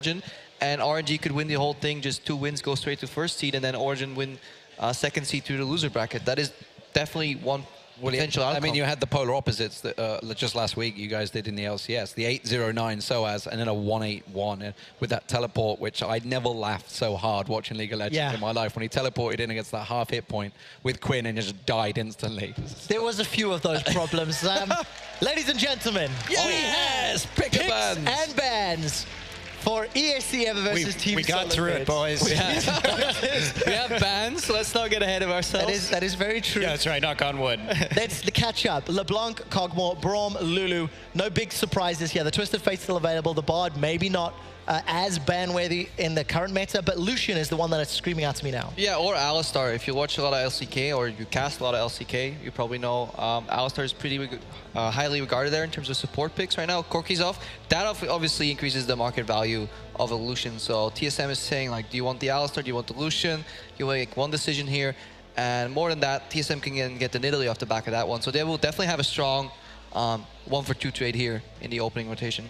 Origin, and RNG could win the whole thing. Just 2 wins, go straight to first seed, and then Origin win second seed through the loser bracket. That is definitely one potential outcome. I mean, you had the polar opposites that just last week you guys did in the LCS. The 809 SOAS and then a 181 with that teleport, which I'd never laughed so hard watching League of Legends in my life when he teleported in against that half hit point with Quinn and just died instantly. There was a few of those problems. Ladies and gentlemen, yes, picks and bans for ESC Ever versus Team We got through it, boys. We have bans, so let's not get ahead of ourselves. That is very true. Yeah, that's right, knock on wood. That's the catch-up. LeBlanc, Cogmore, Braum, Lulu. No big surprises here. The Twisted Fate's still available. The Bard, maybe not as ban-worthy in the current meta, but Lucian is the one that is screaming out to me now. Yeah, or Alistar. If you watch a lot of LCK or you cast a lot of LCK, you probably know Alistar is pretty highly regarded there in terms of support picks right now. Corki's off. That obviously increases the market value of a Lucian. So TSM is saying, like, do you want the Alistar? Do you want the Lucian? You make one decision here. And more than that, TSM can get the Nidalee off the back of that one. So they will definitely have a strong 1-for-2 trade here in the opening rotation.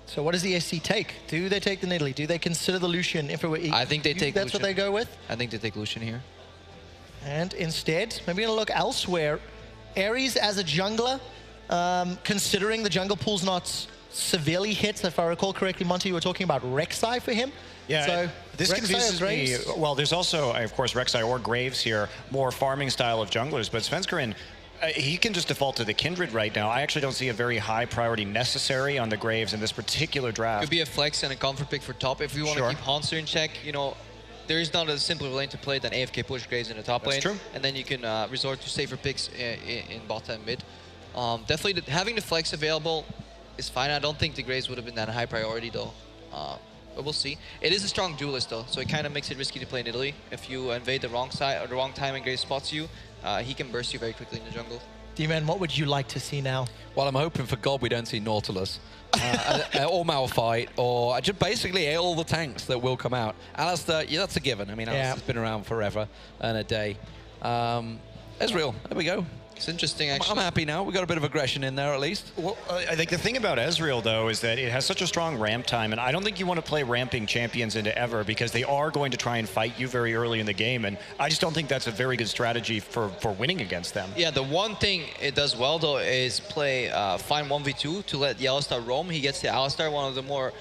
So what does the ESC take? Do they take the Nidalee? Do they consider the Lucian if it were I think they take That's Lucian. what they go with? I think they take Lucian here. And instead, maybe gonna look elsewhere. Ares as a jungler, considering the jungle pool's not severely hit, if I recall correctly, Monty, you were talking about Rek'Sai for him. Yeah, so this confuses me. Well, there's also, of course, Rek'Sai or Graves here, more farming style of junglers, but Svenskeren, he can just default to the Kindred right now. I actually don't see a very high priority necessary on the Graves in this particular draft. Could be a flex and a comfort pick for top. If you want to keep Hanser in check, you know, there is not a simpler lane to play than AFK push Graves in the top lane. That's true. And then you can resort to safer picks in bot and mid. Definitely having the flex available is fine. I don't think the Graves would have been that high priority though. But we'll see. It is a strong duelist though, so it kind of makes it risky to play in Italy. If you invade the wrong side or the wrong time and Graves spots you, he can burst you very quickly in the jungle. D-Man, what would you like to see now? Well, I'm hoping for God we don't see Nautilus or Malphite or just basically all the tanks that will come out. Alistar, yeah, that's a given. I mean, Alistar's been around forever and a day. Ezreal, there we go. It's interesting, actually. I'm happy now. We got a bit of aggression in there, at least. Well, I think the thing about Ezreal, though, is that it has such a strong ramp time, and I don't think you want to play ramping champions into Ever because they are going to try and fight you very early in the game, and I just don't think that's a very good strategy for winning against them. Yeah, the one thing it does well, though, is play fine 1v2 to let the Alistar roam. He gets the Alistar, one of the more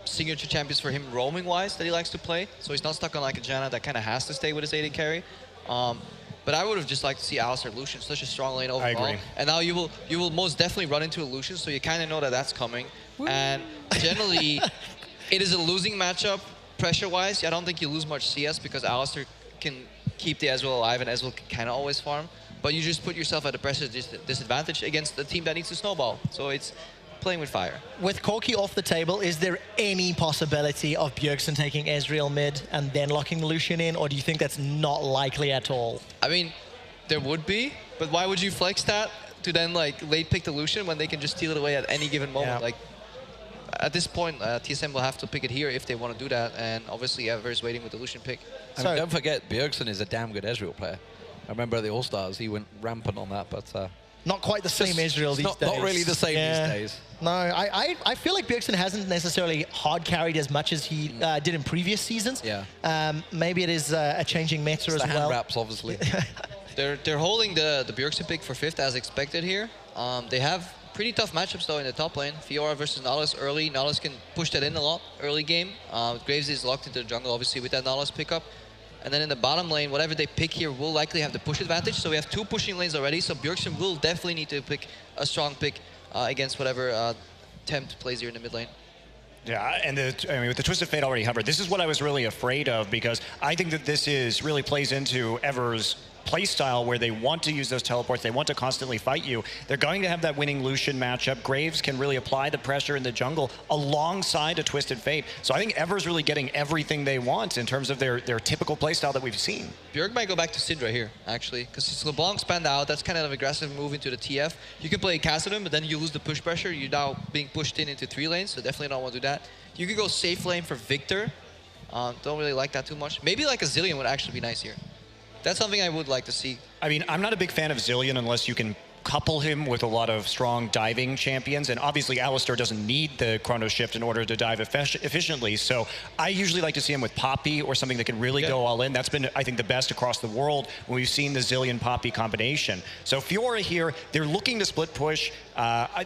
signature champions for him roaming-wise that he likes to play, so he's not stuck on like a Janna that kind of has to stay with his AD carry. But I would have just liked to see Alistar Lucian, such a strong lane overall. I agree. And now you will most definitely run into a Lucian, so you kind of know that that's coming. Woo. And generally, it is a losing matchup pressure-wise. I don't think you lose much CS because Alistar can keep the Ezreal alive, and Ezreal can kind of always farm. But you just put yourself at a pressure disadvantage against a team that needs to snowball. So it's playing with fire. With Corki off the table, is there any possibility of Bjergsen taking Ezreal mid and then locking Lucian in, or do you think that's not likely at all? I mean, there would be, but why would you flex that to then like late pick the Lucian when they can just steal it away at any given moment? Like at this point, TSM will have to pick it here if they want to do that, and obviously Ever is waiting with the Lucian pick. I mean, don't forget, Bjergsen is a damn good Ezreal player. I remember at the All-Stars, he went rampant on that, but... not quite the same Ezreal these days. Not really the same these days. No, I feel like Bjergsen hasn't necessarily hard carried as much as he did in previous seasons. Yeah. Maybe it is a changing meta as the well. Hand wraps, obviously. They're holding the Bjergsen pick for 5th as expected here. They have pretty tough matchups though in the top lane. Fiora versus Nautilus early. Nautilus can push that in a lot early game. Graves is locked into the jungle obviously with that Nautilus pickup. And then in the bottom lane, whatever they pick here will likely have the push advantage. So we have 2 pushing lanes already. So Bjergsen will definitely need to pick a strong pick against whatever Tempt plays here in the mid lane. Yeah, and I mean, with the Twisted Fate already covered, this is what I was really afraid of because I think that this really plays into Ever's playstyle where they want to use those teleports, they want to constantly fight you. They're going to have that winning Lucian matchup. Graves can really apply the pressure in the jungle alongside a Twisted Fate. So I think Ever's really getting everything they want in terms of their typical playstyle that we've seen. Bjerg might go back to Syndra here, actually, because LeBlanc spanned out. That's kind of an aggressive move into the TF. You can play Cassidon, but then you lose the push pressure. You're now being pushed into 3 lanes, so definitely don't want to do that. You could go safe lane for Victor. Don't really like that too much. Maybe like a Zillion would actually be nice here. That's something I would like to see. I mean, I'm not a big fan of Zillion unless you can couple him with a lot of strong diving champions. And obviously, Alistar doesn't need the Chrono Shift in order to dive efficiently. So I usually like to see him with Poppy or something that can really go all in. That's been, I think, the best across the world when we've seen the Zillion Poppy combination. So Fiora here, they're looking to split push.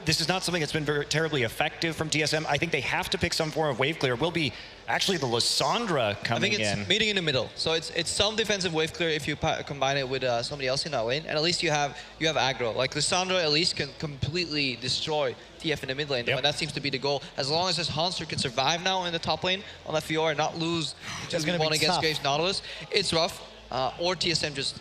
This is not something that's been very terribly effective from TSM. I think they have to pick some form of wave clear. It will be actually the Lissandra coming in. I think it's meeting in the middle. So it's some defensive wave clear if you combine it with somebody else in that lane. And at least you have aggro. Like Lissandra at least can completely destroy TF in the mid lane. And that seems to be the goal. As long as this Hanster can survive now in the top lane on that Fiora and not lose 2v1 against Graves Nautilus, it's rough. Or TSM just,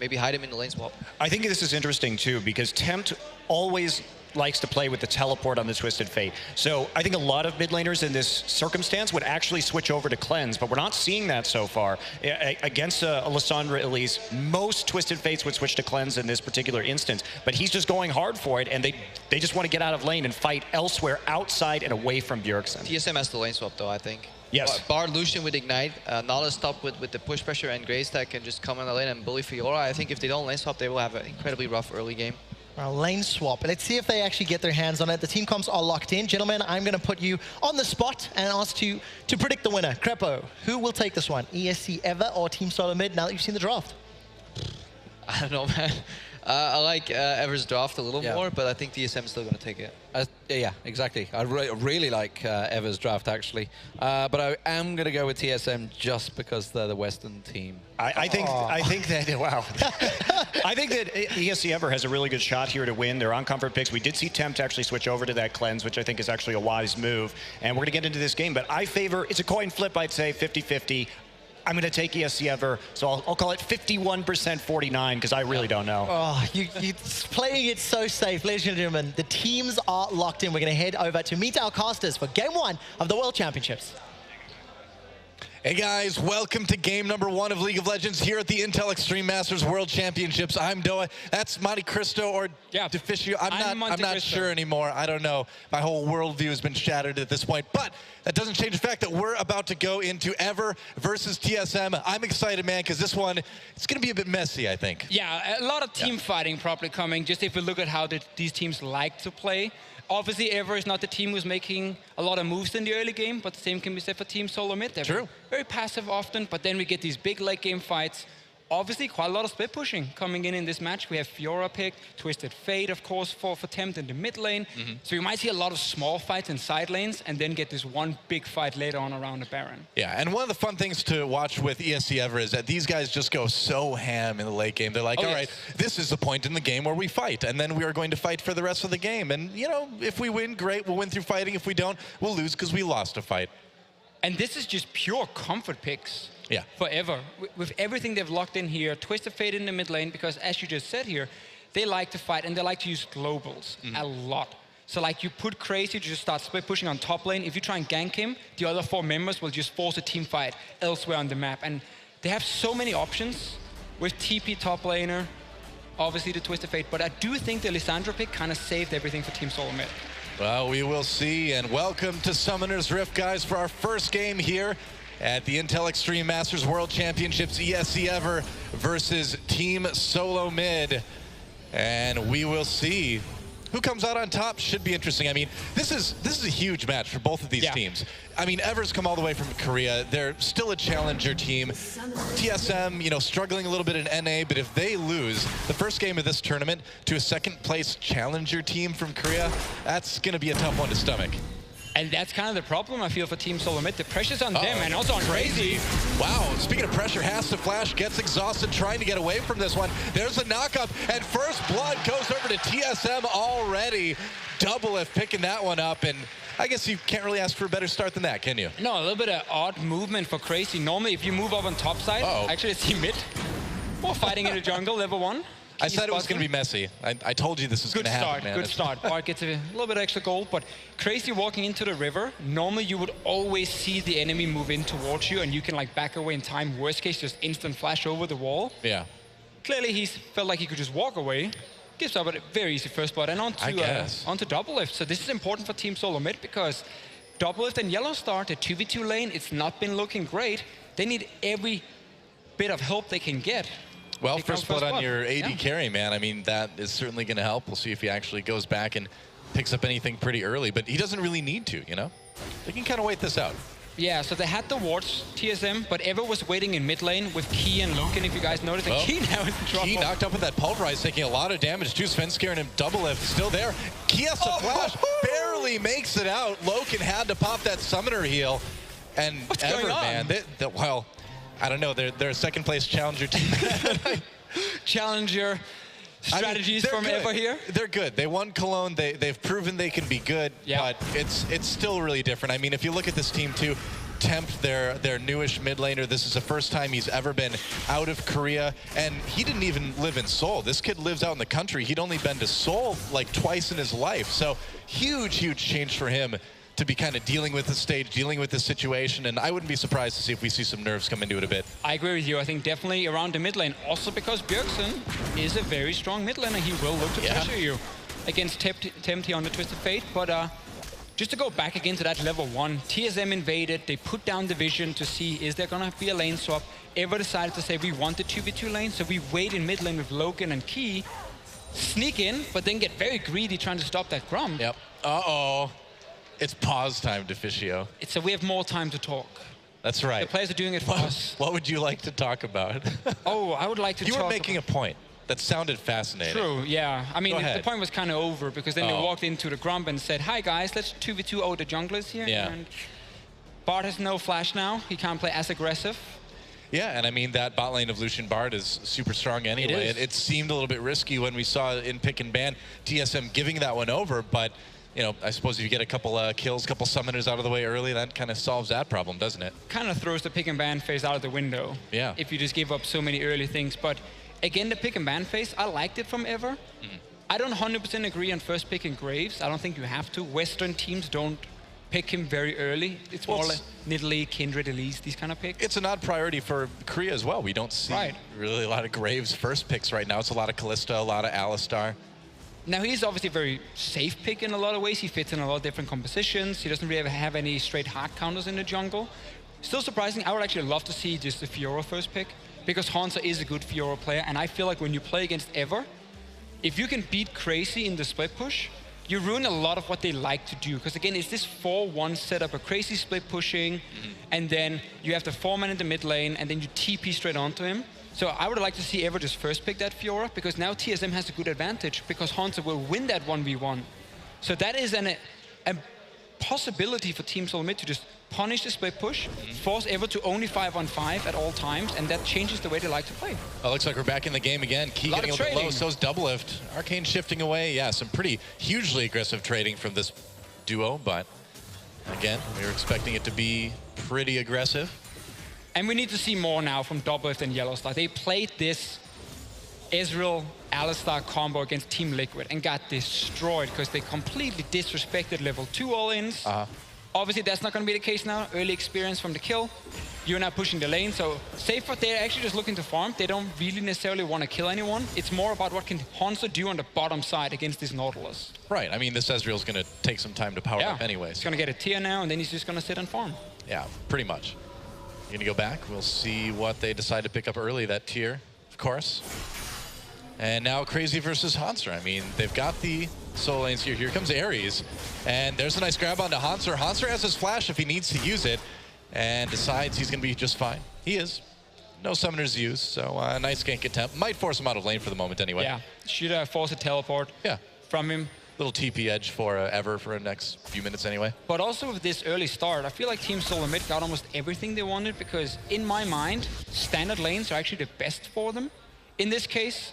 maybe hide him in the lane swap. I think this is interesting too because Tempt always likes to play with the teleport on the Twisted Fate. So I think a lot of mid laners in this circumstance would actually switch over to Cleanse, but we're not seeing that so far. Against a Lissandra at least, most Twisted Fates would switch to Cleanse in this particular instance, but he's just going hard for it, and they just want to get out of lane and fight elsewhere outside and away from Bjergsen. TSM has the lane swap though, I think. Yes. Bar Lucian with Ignite, Nautilus top with the push pressure, and Greystack can just come in the lane and bully Fiora. I think if they don't lane swap, they will have an incredibly rough early game. Well, lane swap. Let's see if they actually get their hands on it. The team comps are locked in. Gentlemen, I'm going to put you on the spot and ask you to predict the winner. Crepo, who will take this one? ESC Ever or Team Solo Mid now that you've seen the draft? I don't know, man. I like Ever's draft a little more, but I think TSM is still going to take it. Yeah, exactly. I really like Ever's draft, actually. But I am going to go with TSM just because they're the Western team. I think that, wow. I think that ESC Ever has a really good shot here to win. They're on comfort picks. We did see Tempt actually switch over to that Cleanse, which I think is actually a wise move. And we're going to get into this game. But I favor, it's a coin flip, I'd say, 50-50. I'm going to take ESC Ever, so I'll call it 51% 49 because I really don't know. Oh, you're playing it so safe. Ladies and gentlemen, the teams are locked in. We're going to head over to meet our casters for Game 1 of the World Championships. Hey guys, welcome to game number 1 of League of Legends here at the Intel Extreme Masters World Championships. I'm Doa. That's Monte Cristo or Deficio. I'm not sure anymore. I don't know. My whole worldview has been shattered at this point. But that doesn't change the fact that we're about to go into Ever versus TSM. I'm excited, man, because this one, it's going to be a bit messy, I think. Yeah, a lot of team fighting probably coming. Just if we look at how these teams like to play. Obviously, Ever is not the team who's making a lot of moves in the early game, but the same can be said for Team Solo Mid. They're very passive often, but then we get these big late game fights. Obviously, quite a lot of split pushing coming in this match. We have Fiora picked, Twisted Fate, of course, for Tempt in the mid lane. So you might see a lot of small fights in side lanes and then get this one big fight later on around the Baron. Yeah, and one of the fun things to watch with ESC Ever is that these guys just go so ham in the late game. They're like, all right, this is the point in the game where we fight, and then we are going to fight for the rest of the game. And, you know, if we win, great, we'll win through fighting. If we don't, we'll lose because we lost a fight. And this is just pure comfort picks. Yeah. Forever. With everything they've locked in here, Twisted Fate in the mid lane, because as you just said here, they like to fight and they like to use globals a lot. So like you put Crazy to just start split pushing on top lane. If you try and gank him, the other 4 members will just force a team fight elsewhere on the map. And they have so many options with TP top laner, obviously the Twisted Fate, but I do think the Lissandra pick kind of saved everything for Team Solo Mid. Well, we will see, and welcome to Summoner's Rift, guys, for our first game here at the Intel Extreme Masters World Championships, ESC Ever versus Team Solo Mid. And we will see who comes out on top. Should be interesting. I mean, this is a huge match for both of these teams. I mean, Ever's come all the way from Korea. They're still a challenger team. TSM, you know, struggling a little bit in NA, but if they lose the first game of this tournament to a second-place challenger team from Korea, that's going to be a tough one to stomach. And that's kind of the problem, I feel, for Team Solo Mid. The pressure's on them and also on Crazy. Wow, speaking of pressure, has to flash, gets exhausted, trying to get away from this one. There's a knockup, and first blood goes over to TSM already. Double if picking that one up, and I guess you can't really ask for a better start than that, can you? No, a little bit of odd movement for Crazy. Normally, if you move up on top side, actually it's Team Mid. Or fighting in the jungle, level 1. I said it was going to be messy. I told you this was going to happen, man. Good start. Bart gets a little bit extra gold, but Crazy walking into the river. Normally, you would always see the enemy move in towards you, and you can like back away in time. Worst case, just instant flash over the wall. Yeah. Clearly, he felt like he could just walk away. Gives up a very easy first blood, and onto double lift. So this is important for Team Solo Mid because double lift and Yellow Star, the 2v2 lane, it's not been looking great. They need every bit of help they can get. Well, first blood on your AD carry, man. I mean, that is certainly going to help. We'll see if he actually goes back and picks up anything pretty early, but he doesn't really need to, you know? They can kind of wait this out. Yeah, so they had the wards, TSM, but Ever was waiting in mid lane with Key and Loken, if you guys noticed. And Key now is in trouble. Key knocked up with that pulverize, taking a lot of damage too. Sven scaring him double lift, still there. Key has to flash, barely makes it out. Loken had to pop that summoner heal. And What's Ever, going on? man, well, I don't know, they're a second place challenger team. Challenger strategies from good. Ever here? They're good. They won Cologne. They've proven they can be good, but it's still really different. I mean, if you look at this team too, Tempt, their newish mid laner, this is the first time he's ever been out of Korea, and he didn't even live in Seoul. This kid lives out in the country. He'd only been to Seoul like twice in his life, so huge change for him to be kind of dealing with the stage, dealing with the situation, and I wouldn't be surprised to see if we see some nerves come into it a bit. I agree with you. I think definitely around the mid lane, also because Bjergsen is a very strong mid laner. He will look to pressure you against Tempt here on the Twisted Fate, but just to go back again to that level 1, TSM invaded, they put down the vision to see is there gonna be a lane swap. Ever decided to say we want the 2v2 lane, so we wait in mid lane with Loken and Key, sneak in, but then get very greedy trying to stop that Grump. Yep. Uh-oh. It's pause time, Deficio. So we have more time to talk. That's right. The players are doing it for us. What would you like to talk about? Oh, I would like to talk You were making a point that sounded fascinating. True, yeah. I mean, the point was kind of over because then they walked into the Grump and said, hi guys, let's 2v2 the junglers here. Yeah. And Bart has no flash now. He can't play as aggressive. Yeah, and I mean, that bot lane of Lucian Bard is super strong anyway. It seemed a little bit risky when we saw in pick and ban TSM giving that one over, but you know, I suppose if you get a couple kills, couple summoners out of the way early, that kind of solves that problem, doesn't it? Kind of throws the pick and ban phase out of the window. Yeah. If you just give up so many early things. But again, the pick and ban phase, I liked it from Ever. I don't 100% agree on first picking Graves. I don't think you have to. Western teams don't pick him very early. It's more like Nidalee, Kindred, Elise, these kind of picks. It's an odd priority for Korea as well. We don't see really a lot of Graves first picks right now. It's a lot of Kalista, a lot of Alistar. Now, he's obviously a very safe pick in a lot of ways. He fits in a lot of different compositions. He doesn't really have any straight hard counters in the jungle. Still surprising, I would actually love to see just the Fiora first pick, because Hansa is a good Fiora player, and I feel like when you play against Ever, if you can beat Crazy in the split push, you ruin a lot of what they like to do. Because again, it's this 4-1 setup, a Crazy split pushing, and then you have the 4-man in the mid lane, and then you TP straight onto him. So I would like to see Ever just first pick that Fiora, because now TSM has a good advantage, because Hansa will win that 1v1. So that is a possibility for Team Solomid to just punish the split push, force Ever to only 5-on-5 at all times, and that changes the way they like to play. Oh, looks like we're back in the game again. Key getting a little bit low, so's Double Lift. Arcane shifting away. Yeah, some pretty hugely aggressive trading from this duo, but again, we were expecting it to be pretty aggressive. And we need to see more now from Double Lift and Yellowstar. They played this Ezreal Alistar combo against Team Liquid and got destroyed because they completely disrespected level 2 all-ins. Obviously, that's not going to be the case now. Early experience from the kill. You're now pushing the lane, so Safer, they're actually just looking to farm. They don't really necessarily want to kill anyone. It's more about what can Hansa do on the bottom side against this Nautilus. Right, I mean, this Ezreal's going to take some time to power up anyways. He's going to get a tier now, and then he's just going to sit and farm. Yeah, pretty much. You're going to go back. We'll see what they decide to pick up early, that tier, of course. And now Crazy versus Hanser. I mean, they've got the solo lanes here. Here comes Ares. And there's a nice grab onto Hanser. Hanser has his flash if he needs to use it, and decides he's going to be just fine. He is. No summoners used, so nice gank attempt. Might force him out of lane for the moment anyway. Yeah, should force a teleport from him. Little TP edge for Ever for the next few minutes anyway. But also with this early start, I feel like Team Solomid got almost everything they wanted, because in my mind, standard lanes are actually the best for them. In this case,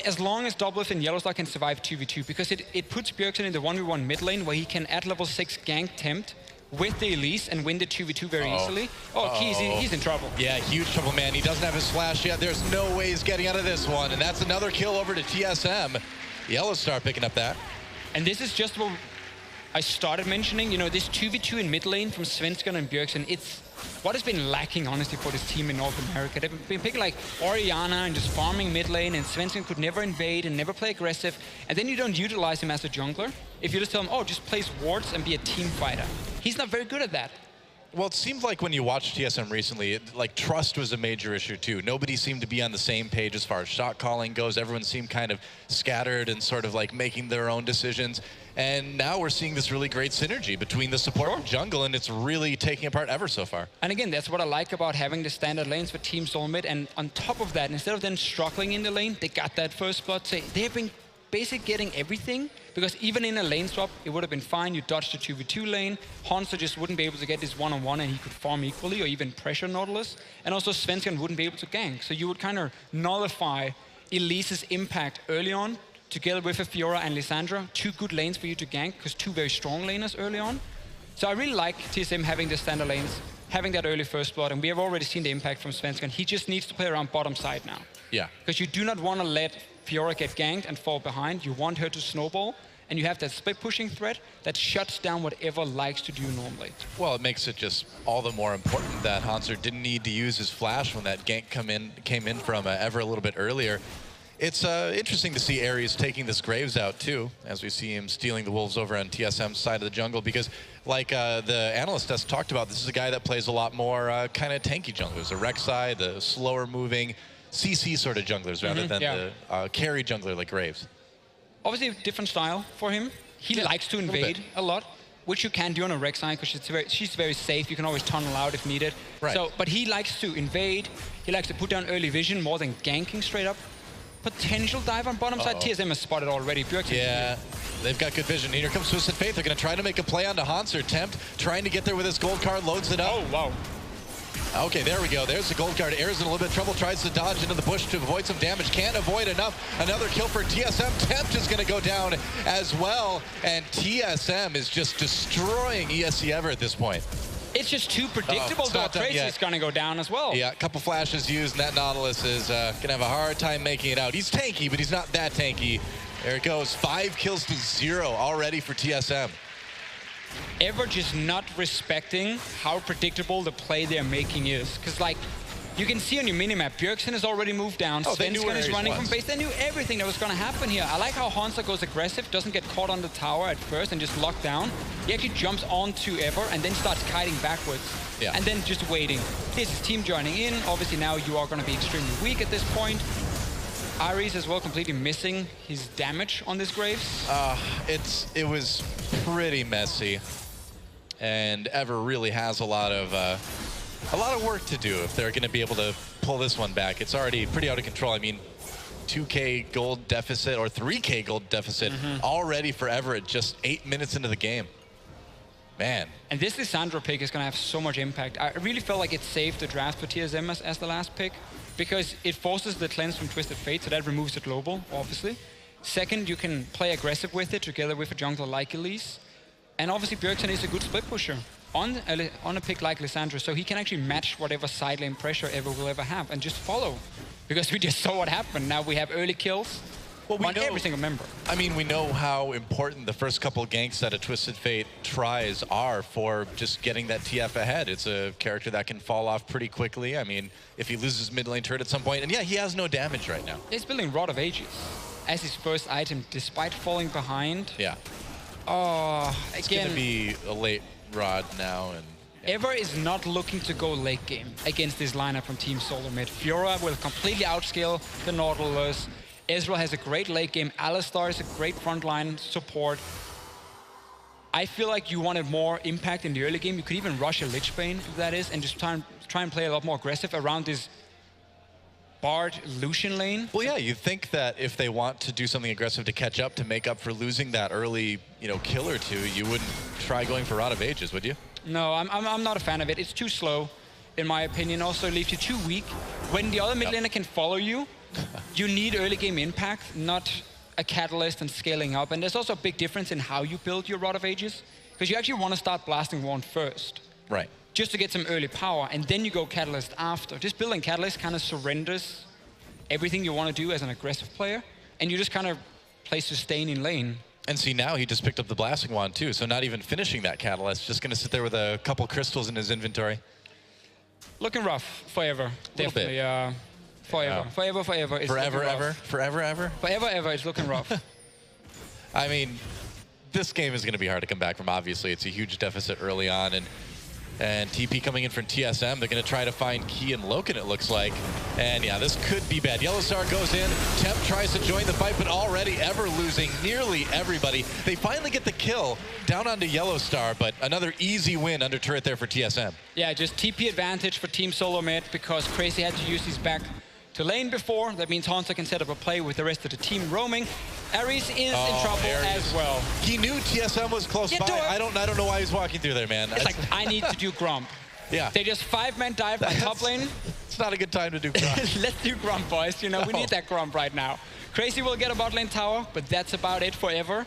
as long as Double Lift and Yellowstar can survive 2v2, because it puts Bjergsen in the 1v1 mid lane where he can at level 6 gank Tempt with the Elise and win the 2v2 very easily. Oh, he's in trouble. Yeah, huge trouble, man. He doesn't have his flash yet. There's no way he's getting out of this one, and that's another kill over to TSM. Yellowstar picking up that. And this is just what I started mentioning, you know, this 2v2 in mid lane from Svensson and Bjergsen, it's what has been lacking, honestly, for this team in North America. They've been picking like Orianna and just farming mid lane, and Svensson could never invade and never play aggressive. And then you don't utilize him as a jungler. If you just tell him, oh, just place wards and be a team fighter. He's not very good at that. Well, it seemed like when you watched TSM recently, like trust was a major issue too. Nobody seemed to be on the same page as far as shot calling goes. Everyone seemed kind of scattered and sort of like making their own decisions. And now we're seeing this really great synergy between the support and jungle, and it's really taking apart Ever so far. And again, that's what I like about having the standard lanes for Team Solo Mid. And on top of that, instead of them struggling in the lane, they got that first blood. So they've been basically getting everything, because even in a lane swap, it would have been fine. You dodged the 2v2 lane. Hansa just wouldn't be able to get this one-on-one, and he could farm equally or even pressure Nautilus. And also Svensson wouldn't be able to gank. So you would kind of nullify Elise's impact early on, together with a Fiora and Lissandra. Two good lanes for you to gank, because two very strong laners early on. So I really like TSM having the standard lanes, having that early first blood, and we have already seen the impact from Svensson. He just needs to play around bottom side now. Yeah. Because you do not want to let Fiora get ganked and fall behind. You want her to snowball, and you have that split pushing threat that shuts down whatever likes to do normally. Well, it makes it just all the more important that Hanser didn't need to use his flash when that gank came in from Ever a little bit earlier. It's interesting to see Ares taking this Graves out too, as we see him stealing the Wolves over on TSM's side of the jungle, because like the analyst has talked about, this is a guy that plays a lot more kind of tanky junglers, the Rek'Sai, the slower moving CC sort of junglers rather than the carry jungler like Graves. Obviously a different style for him. He likes to invade a lot, which you can do on a Rek'Sai because she's very safe. You can always tunnel out if needed. Right. So, but he likes to invade. He likes to put down early vision more than ganking straight up. Potential dive on bottom side. TSM has spotted already. Yeah, they've got good vision. Here comes Twisted Faith. They're going to try to make a play onto Hanser. Tempt, trying to get there with his gold card, loads it up. Oh, wow. Okay, there we go. There's the gold card. Air's in a little bit of trouble. Tries to dodge into the bush to avoid some damage. Can't avoid enough. Another kill for TSM. Tempt is going to go down as well. And TSM is just destroying ESC Ever at this point. It's just too predictable, though. Tracy's going to go down as well. Yeah, a couple flashes used, and that Nautilus is going to have a hard time making it out. He's tanky, but he's not that tanky. There it goes. 5 kills to 0 already for TSM. Ever just not respecting how predictable the play they're making is. Because, like, you can see on your minimap, Bjergsen has already moved down. Svensson is running from base. They knew everything that was going to happen here. I like how Hansa goes aggressive, doesn't get caught on the tower at first and just locked down. He actually jumps onto Ever and then starts kiting backwards. Yeah. And then just waiting. This is team joining in. Obviously now you are going to be extremely weak at this point. Ares as well completely missing his damage on this Graves. It was pretty messy. And Ever really has a lot of work to do if they're going to be able to pull this one back. It's already pretty out of control. I mean, 2K gold deficit or 3K gold deficit already for Ever at just 8 minutes into the game. Man. And this Lissandra pick is going to have so much impact. I really felt like it saved the draft for TSM as the last pick, because it forces the cleanse from Twisted Fate, so that removes the global, obviously. Second, you can play aggressive with it together with a jungler like Elise. And obviously Bjergsen is a good split pusher on a pick like Lissandra, so he can actually match whatever side lane pressure Ever will ever have and just follow. Because we just saw what happened. Now we have early kills on every single member. I mean, we know how important the first couple of ganks that a Twisted Fate tries are for just getting that TF ahead. It's a character that can fall off pretty quickly. I mean, if he loses mid lane turret at some point, and yeah, he has no damage right now. He's building Rod of Ages as his first item, despite falling behind. Yeah. Oh, it's going to be a late Rod now. And Ever is not looking to go late game against this lineup from Team Solo Mid. Fiora will completely outscale the Nautilus. Ezreal has a great late game. Alistar is a great frontline support. I feel like you wanted more impact in the early game. You could even rush a Lich Bane, if that is, and just try and play a lot more aggressive around this Bard Lucian lane. Well, yeah, you'd think that if they want to do something aggressive to catch up, to make up for losing that early, kill or two, you wouldn't try going for Rod of Ages, would you? No, I'm not a fan of it. It's too slow, in my opinion. Also, it leaves you too weak. When the other mid laner can follow you, you need early game impact, not a catalyst and scaling up. And there's also a big difference in how you build your Rod of Ages, because you actually want to start blasting one first. Right. Just to get some early power, and then you go Catalyst after. Just building Catalyst kind of surrenders everything you want to do as an aggressive player, and you just kind of play sustain in lane. And see, now he just picked up the Blasting Wand too, so not even finishing that Catalyst, just going to sit there with a couple crystals in his inventory. Looking rough forever, definitely. Forever. It's forever, ever? Forever, ever? Forever, ever, it's looking rough. I mean, this game is going to be hard to come back from, obviously. It's a huge deficit early on, and And TP coming in from TSM. They're going to try to find Key and Loken, it looks like. And yeah, this could be bad. Yellowstar goes in. Temp tries to join the fight, but already Ever losing nearly everybody. They finally get the kill down onto Yellowstar, but another easy win under turret there for TSM. Yeah, just TP advantage for Team Solo Mid because Crazy had to use his back to lane before. That means Hansa can set up a play with the rest of the team roaming. Ares is in trouble as well. He knew TSM was close by. I don't know why he's walking through there, man. It's like, I need to do Grump. Yeah. They just 5-man dive by top lane. It's not a good time to do Grump. Let's do Grump, boys. You know, we need that Grump right now. Crazy will get a bot lane tower, but that's about it forever.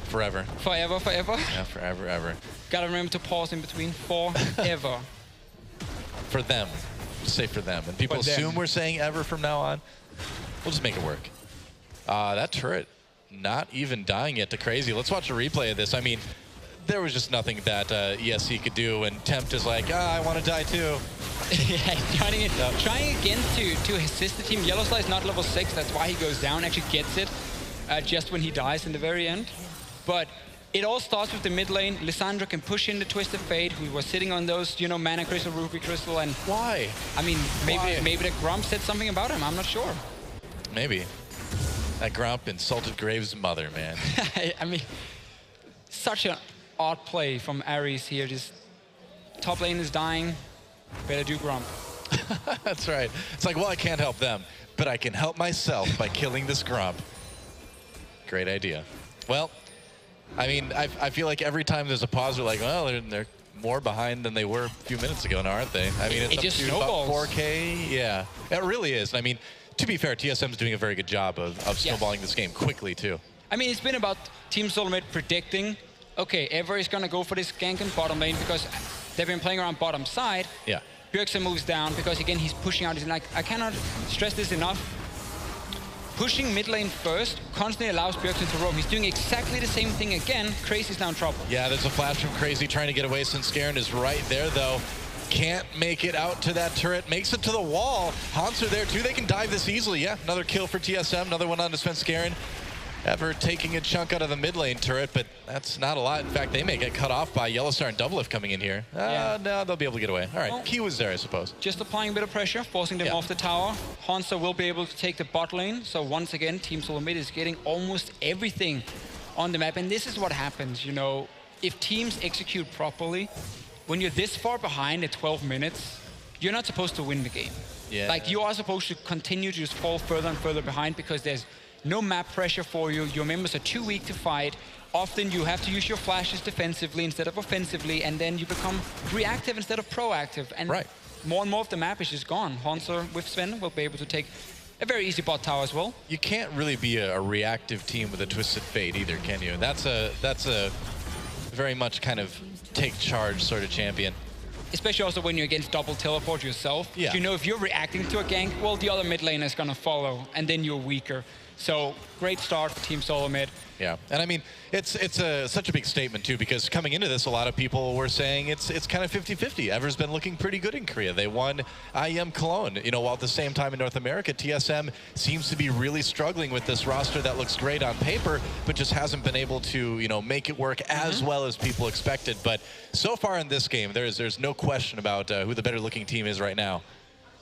Forever. Forever, forever. Yeah, forever, ever. Gotta remember to pause in between. Forever. For them. Just say for them. And people assume we're saying ever from now on. We'll just make it work. That turret not even dying yet to Crazy. Let's watch a replay of this. I mean, there was just nothing that ESC could do, and Tempt is like, I want to die too. Yeah, trying again to assist the team. Yellowstar is not level 6, that's why he goes down, actually gets it just when he dies in the very end. But it all starts with the mid lane. Lissandra can push in the Twisted Fate, who was sitting on those, you know, Mana Crystal, Ruby Crystal, and... Why? I mean, maybe the Grump said something about him, I'm not sure. Maybe. That Grump insulted Graves' mother, man. I mean, such an odd play from Ares here. Just top lane is dying, better do Grump. That's right. It's like, well, I can't help them, but I can help myself by killing this Grump. Great idea. Well, I mean, I feel like every time there's a pause, we're like, well, they're more behind than they were a few minutes ago now, aren't they? I mean, it's it up just to snowballs. about 4K. Yeah, it really is. I mean, to be fair, TSM's doing a very good job of snowballing this game quickly, too. I mean, it's been about Team Solo Mid predicting, okay, Ever is going to go for this gank in bottom lane because they've been playing around bottom side. Yeah. Bjergsen moves down because, again, he's pushing out. He's like, I cannot stress this enough. Pushing mid lane first constantly allows Bjergsen to roam. He's doing exactly the same thing again. Crazy's now in trouble. Yeah, there's a flash from Crazy trying to get away. Scarin is right there, though. Can't make it out to that turret. Makes it to the wall. Hansa there, too. They can dive this easily. Yeah, another kill for TSM. Another one on to Scarin. Ever taking a chunk out of the mid lane turret, but that's not a lot. In fact, they may get cut off by Yellowstar and Doublelift coming in here. No, they'll be able to get away. All right, well, Key was there, I suppose. Just applying a bit of pressure, forcing them off the tower. Hansa will be able to take the bot lane. So once again, Team Solo Mid is getting almost everything on the map. And this is what happens, you know, if teams execute properly, when you're this far behind at 12 minutes, you're not supposed to win the game. Yeah. Like, you are supposed to continue to just fall further and further behind because there's no map pressure for you. Your members are too weak to fight. Often you have to use your flashes defensively instead of offensively, and then you become reactive instead of proactive. And more and more of the map is just gone. Hansa with Sven will be able to take a very easy bot tower as well. You can't really be a reactive team with a Twisted Fate either, can you? That's a very much kind of take charge sort of champion. Especially also when you're against double teleport yourself. Yeah. You know, if you're reacting to a gank, well, the other mid lane is going to follow, and then you're weaker. So great start for Team Solo Mid. Yeah, and I mean, it's such a big statement too, because coming into this, a lot of people were saying it's kind of 50-50. Ever's been looking pretty good in Korea. They won IEM Cologne, you know, while at the same time in North America, TSM seems to be really struggling with this roster that looks great on paper, but just hasn't been able to, you know, make it work as well as people expected. But so far in this game, there's no question about who the better looking team is right now.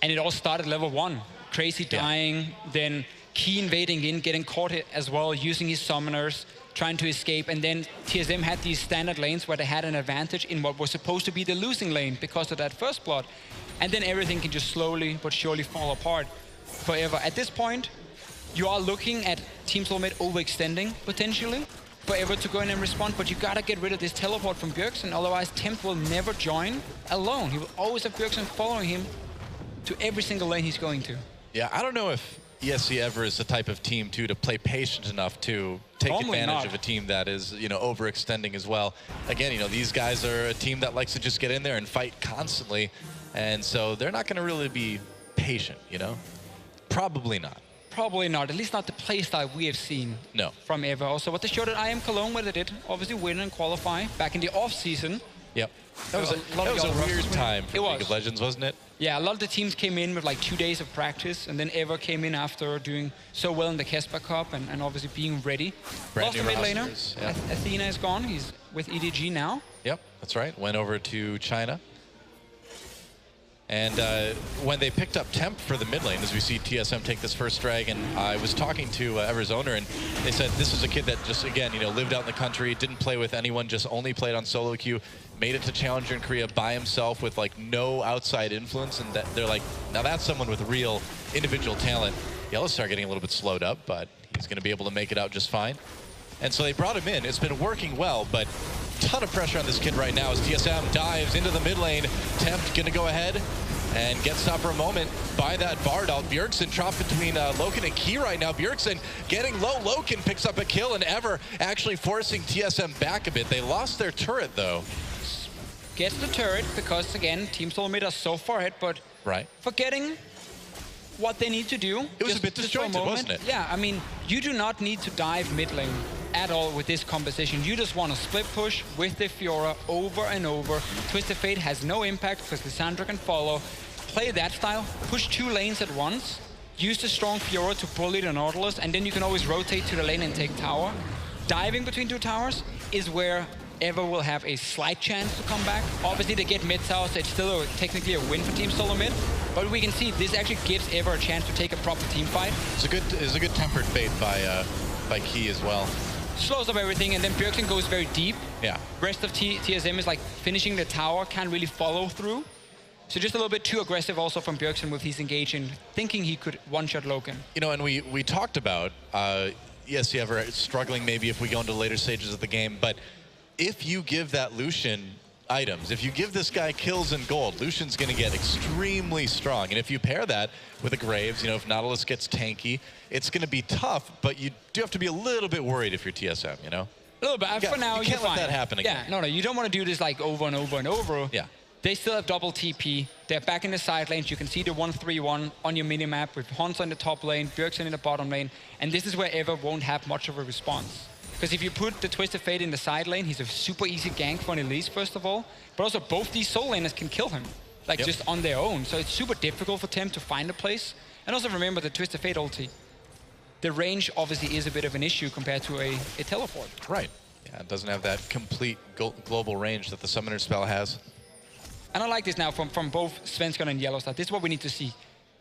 And it all started level 1. Crazy dying, then Key invading in, getting caught as well, using his summoners, trying to escape, and then TSM had these standard lanes where they had an advantage in what was supposed to be the losing lane because of that first blood. And then everything can just slowly but surely fall apart forever. At this point, you are looking at Team Solo Mid overextending, potentially, for Ever to go in and respond, but you gotta get rid of this teleport from Bjergsen, otherwise Tempt will never join alone. He will always have Bjergsen following him to every single lane he's going to. Yeah, I don't know if ESC Ever is the type of team, too, to play patient enough to take advantage of a team that is, you know, overextending as well. Again, you know, these guys are a team that likes to just get in there and fight constantly, and so they're not going to really be patient, you know? Probably not. Probably not, at least not the playstyle we have seen from Ever. Also, what they showed at IEM Cologne, where they did obviously win and qualify back in the off-season. Yep. That was a weird time for League of Legends, wasn't it? Yeah, a lot of the teams came in with like 2 days of practice, and then Ever came in after doing so well in the Kesper Cup and obviously being ready. Lost the mid laner. Athena is gone. He's with EDG now. Yep, that's right. Went over to China. And when they picked up Temp for the mid lane, as we see TSM take this first drag, and I was talking to Ever's owner, and they said this is a kid that just, again, lived out in the country, didn't play with anyone, just only played on solo queue, made it to Challenger in Korea by himself with like no outside influence, and that they're like, now that's someone with real individual talent. Yellowstar getting a little bit slowed up, but he's going to be able to make it out just fine. And so they brought him in. It's been working well, but ton of pressure on this kid right now as TSM dives into the mid lane. Temp going to go ahead and get stopped for a moment by that Bardal. Bjergsen trapped between Loken and Key right now. Bjergsen getting low. Loken picks up a kill, and Ever actually forcing TSM back a bit. They lost their turret, though. Gets the turret because, again, Team Solo Mid are so far ahead, but forgetting what they need to do. It was a bit disjointed, wasn't it? Yeah, I mean, you do not need to dive mid lane at all with this composition. You just want to split push with the Fiora over and over. Twisted Fate has no impact because Lissandra can follow. Play that style, push 2 lanes at once, use the strong Fiora to bully the Nautilus, and then you can always rotate to the lane and take tower. Diving between 2 towers is where Ever will have a slight chance to come back. Obviously, they get mid tower, so it's still technically a win for Team Solo Mid. But we can see this actually gives Ever a chance to take a proper team fight. It's a good tempered fate by Key as well. Slows up everything, and then Bjergsen goes very deep. Yeah. Rest of TSM is like finishing the tower, can't really follow through. So just a little bit too aggressive also from Bjergsen with his engaging, thinking he could one-shot Loken. And we talked about ESC Ever struggling maybe if we go into later stages of the game, but if you give that Lucian items, if you give this guy kills and gold, Lucian's going to get extremely strong. And if you pair that with a Graves, if Nautilus gets tanky, it's going to be tough, but you do have to be a little bit worried if you're TSM, A little bit. For now, you can't let that happen again. Yeah, no, you don't want to do this like over and over and over. Yeah. They still have double TP. They're back in the side lanes. You can see the 1-3-1 on your minimap with Hansa in the top lane, Bjergsen in the bottom lane, and this is where Ever won't have much of a response. Because if you put the Twisted Fate in the side lane, he's a super easy gank for an Elise, first of all. But also, both these soul laners can kill him, just on their own. So it's super difficult for Temp to find a place. And also remember the Twisted Fate ulti. The range obviously is a bit of an issue compared to a teleport. Right. Yeah, it doesn't have that complete global range that the Summoner spell has. And I like this now from both Svensson and Yellowstar. This is what we need to see.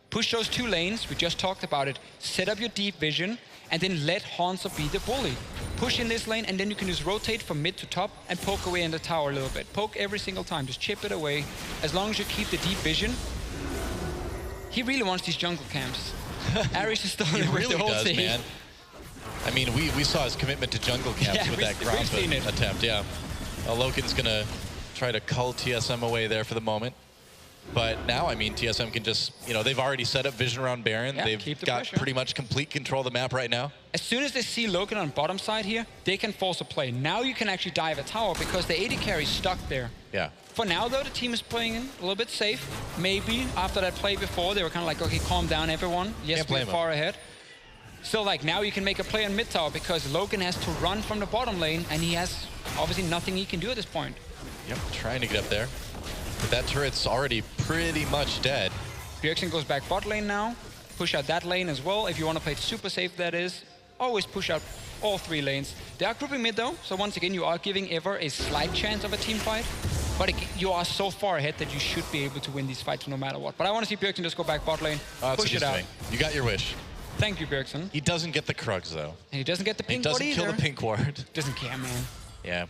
Push those 2 lanes, we just talked about it. Set up your deep vision, and then let Hansa be the bully. Push in this lane, and then you can just rotate from mid to top and poke away in the tower a little bit. Poke every single time, just chip it away. As long as you keep the deep vision. He really wants these jungle camps. Ares is still he with really the whole does, thing. man. I mean, we saw his commitment to jungle camps with that Gromp attempt, yeah. Loken's going to try to cull TSM away there for the moment. But now, I mean, TSM can just, they've already set up vision around Baron. Yeah, They've got pretty much complete control of the map right now. As soon as they see Loken on bottom side here, they can force a play. Now you can actually dive a tower because the AD carry is stuck there. Yeah. For now, though, the team is playing a little bit safe. Maybe after that play before, they were kind of like, okay, calm down, everyone. Yes, we're far ahead. So, now you can make a play on mid tower because Loken has to run from the bottom lane, and he has obviously nothing he can do at this point. Yep, trying to get up there. But that turret's already pretty much dead. Bjergsen goes back bot lane now. Push out that lane as well. If you want to play super safe, that is. Always push out all 3 lanes. They are grouping mid though, so once again, you are giving Ever a slight chance of a team fight. But you are so far ahead that you should be able to win these fights no matter what. But I want to see Bjergsen just go back bot lane, push it out. You got your wish. Thank you, Bjergsen. He doesn't get the Krugs though. And he doesn't get the pink ward either. He doesn't kill the pink ward. Doesn't care, man. Yeah.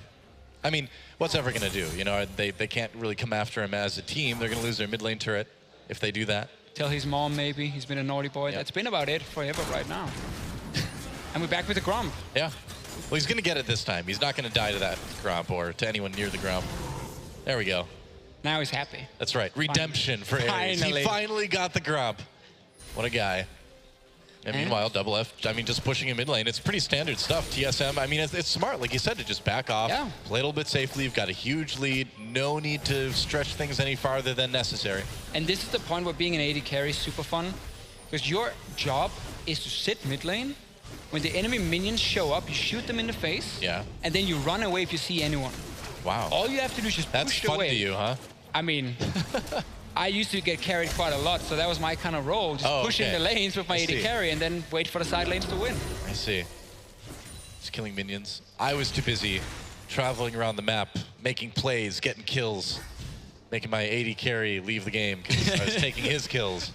I mean, what's Ever going to do? They can't really come after him as a team. They're going to lose their mid lane turret if they do that. Tell his mom maybe. He's been a naughty boy. Yep. That's been about it for Ever right now. And we're back with the Gromp. Yeah. Well, he's going to get it this time. He's not going to die to that Gromp or to anyone near the Gromp. There we go. Now he's happy. That's right. Redemption for Ares. He finally got the Gromp. What a guy. And meanwhile, Double F, just pushing in mid lane. It's pretty standard stuff. TSM, it's smart, like you said, to just back off, play a little bit safely. You've got a huge lead. No need to stretch things any farther than necessary. And this is the point where being an AD carry is super fun. Because your job is to sit mid lane. When the enemy minions show up, you shoot them in the face. Yeah. And then you run away if you see anyone. Wow. All you have to do is just push away. That's fun to you, huh? I mean, I used to get carried quite a lot, so that was my kind of role. Just pushing the lanes with my AD carry and then wait for the side lanes to win. I see. Just killing minions. I was too busy traveling around the map, making plays, getting kills, making my 80 carry leave the game because I was taking his kills.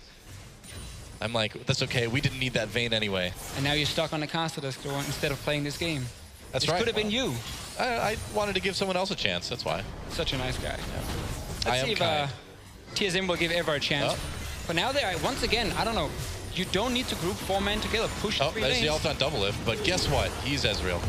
I'm like, that's okay. We didn't need that Vayne anyway. And now you're stuck on the caster desk instead of playing this game. That's This right. could have been you. I wanted to give someone else a chance. That's why. Such a nice guy. Yeah. Let's see if TSM will give Ever a chance. Oh. But now they are, once again, I don't know. You don't need to group 4 men together. Push 3 there's lanes. the ult on double lift. But guess what? He's Ezreal.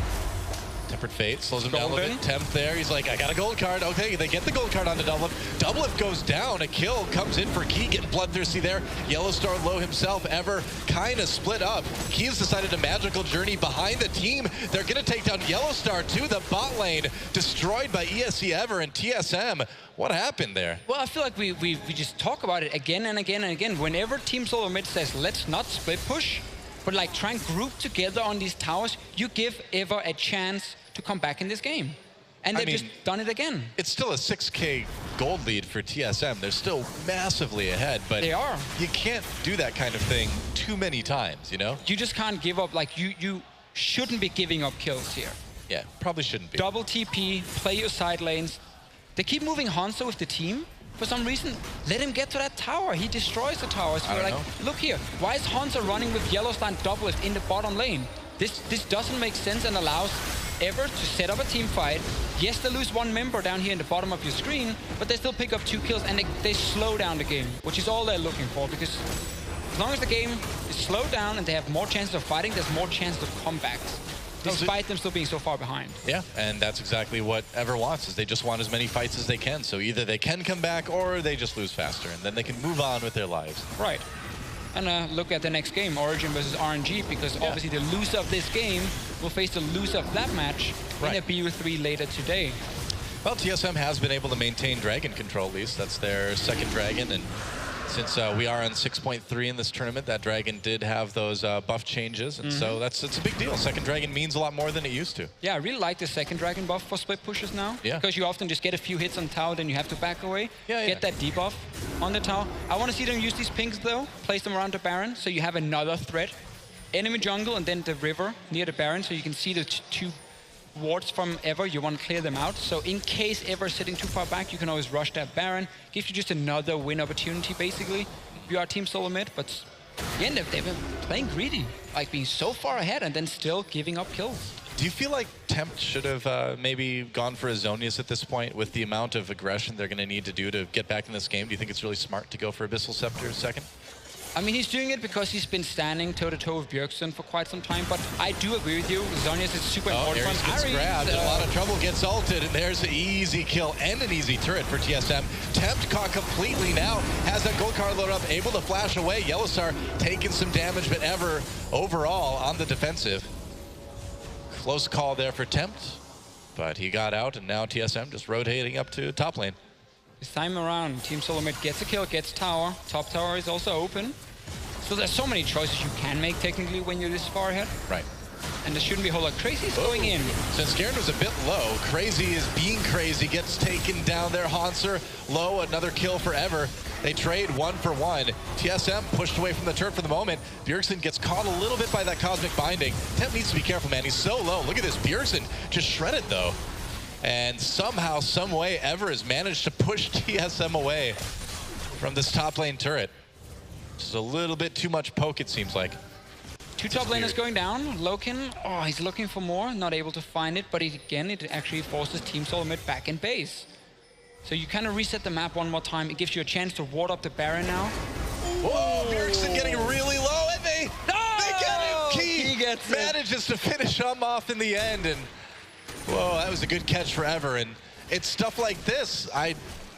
Tempered Fate slows him down a little bit. Temp there. He's like, I got a gold card. Okay, they get the gold card on the double lift. Double lift goes down. A kill comes in for Key, getting bloodthirsty there. Yellowstar low himself. Ever kind of split up. Key has decided a magical journey behind the team. They're going to take down Yellowstar to the bot lane. Destroyed by ESC Ever and TSM. What happened there? Well, I feel like we just talk about it again and again and again. Whenever Team Solo Mid says, let's not split push, but like try and group together on these towers, you give Ever a chance to come back in this game. And they've just done it again. It's still a 6K gold lead for TSM. They're still massively ahead, but they are. You can't do that kind of thing too many times, you know? You just can't give up. Like, you shouldn't be giving up kills here. Yeah, probably shouldn't be. Double TP, play your side lanes. They keep moving Hanzo with the team. For some reason, let him get to that tower. He destroys the tower. So we're like, look here. Why is Hanzo running with Yellowstar double lift in the bottom lane? This doesn't make sense and allows Ever to set up a team fight. Yes, they lose 1 member down here in the bottom of your screen, but they still pick up 2 kills and they slow down the game, which is all they're looking for, because as long as the game is slowed down and they have more chances of fighting, there's more chances of comebacks, despite them still being so far behind. Yeah, and that's exactly what Ever wants, is they just want as many fights as they can. So either they can come back or they just lose faster, and then they can move on with their lives. Right. And look at the next game, Origin versus RNG, because obviously the loser of this game will face the loser of that match in a BO3 later today. Well, TSM has been able to maintain dragon control, at least. That's their second dragon, and since we are on 6.3 in this tournament, that dragon did have those buff changes, and so it's a big deal. Second dragon means a lot more than it used to. Yeah, I really like the second dragon buff for split pushes now. Yeah. Because you often just get a few hits on the tower, then you have to back away. Get that debuff on the tower. I want to see them use these pings though, place them around the Baron, so you have another threat. Enemy jungle and then the river near the Baron, so you can see the 2 wards from Ever. You want to clear them out. So in case Ever is sitting too far back, you can always rush that Baron. Gives you just another win opportunity, basically. You are Team Solo Mid, but again, they've been playing greedy, like being so far ahead and then still giving up kills. Do you feel like Tempt should have maybe gone for a Zonius at this point with the amount of aggression they're going to need to do to get back in this game? Do you think it's really smart to go for Abyssal Scepter second? I mean, he's doing it because he's been standing toe-to-toe with Bjergsen for quite some time, but I do agree with you. Zonius is super important Ares for him. gets grabbed, a lot of trouble, gets ulted, and there's an easy kill and an easy turret for TSM. Tempt caught completely now, has that gold card loaded up, able to flash away. Yellowstar taking some damage, but Ever overall on the defensive. Close call there for Tempt, but he got out, and now TSM just rotating up to top lane. This time around, Team Solo Mid gets a kill, gets tower. Top tower is also open. So there's so many choices you can make technically when you're this far ahead. Right. And there shouldn't be a whole lot. Crazy's going in. Since Garen was a bit low, Crazy is being crazy, gets taken down there. Hanser low, another kill for Ever. They trade 1 for 1. TSM pushed away from the turret for the moment. Bjergsen gets caught a little bit by that Cosmic Binding. Temp needs to be careful, man. He's so low. Look at this. Bjergsen just shredded, though. And somehow, some way, Ever has managed to push TSM away from this top lane turret. Just a little bit too much poke, it seems like. 2 top laners going down. Loken, oh, he's looking for more, not able to find it, but again, it actually forces Team Solo Mid back in base. So you kind of reset the map one more time. It gives you a chance to ward up the Baron now. Whoa, Bjergsen getting really low, and they get him. Key manages to finish him off in the end, and whoa, that was a good catch for Ever. And it's stuff like this.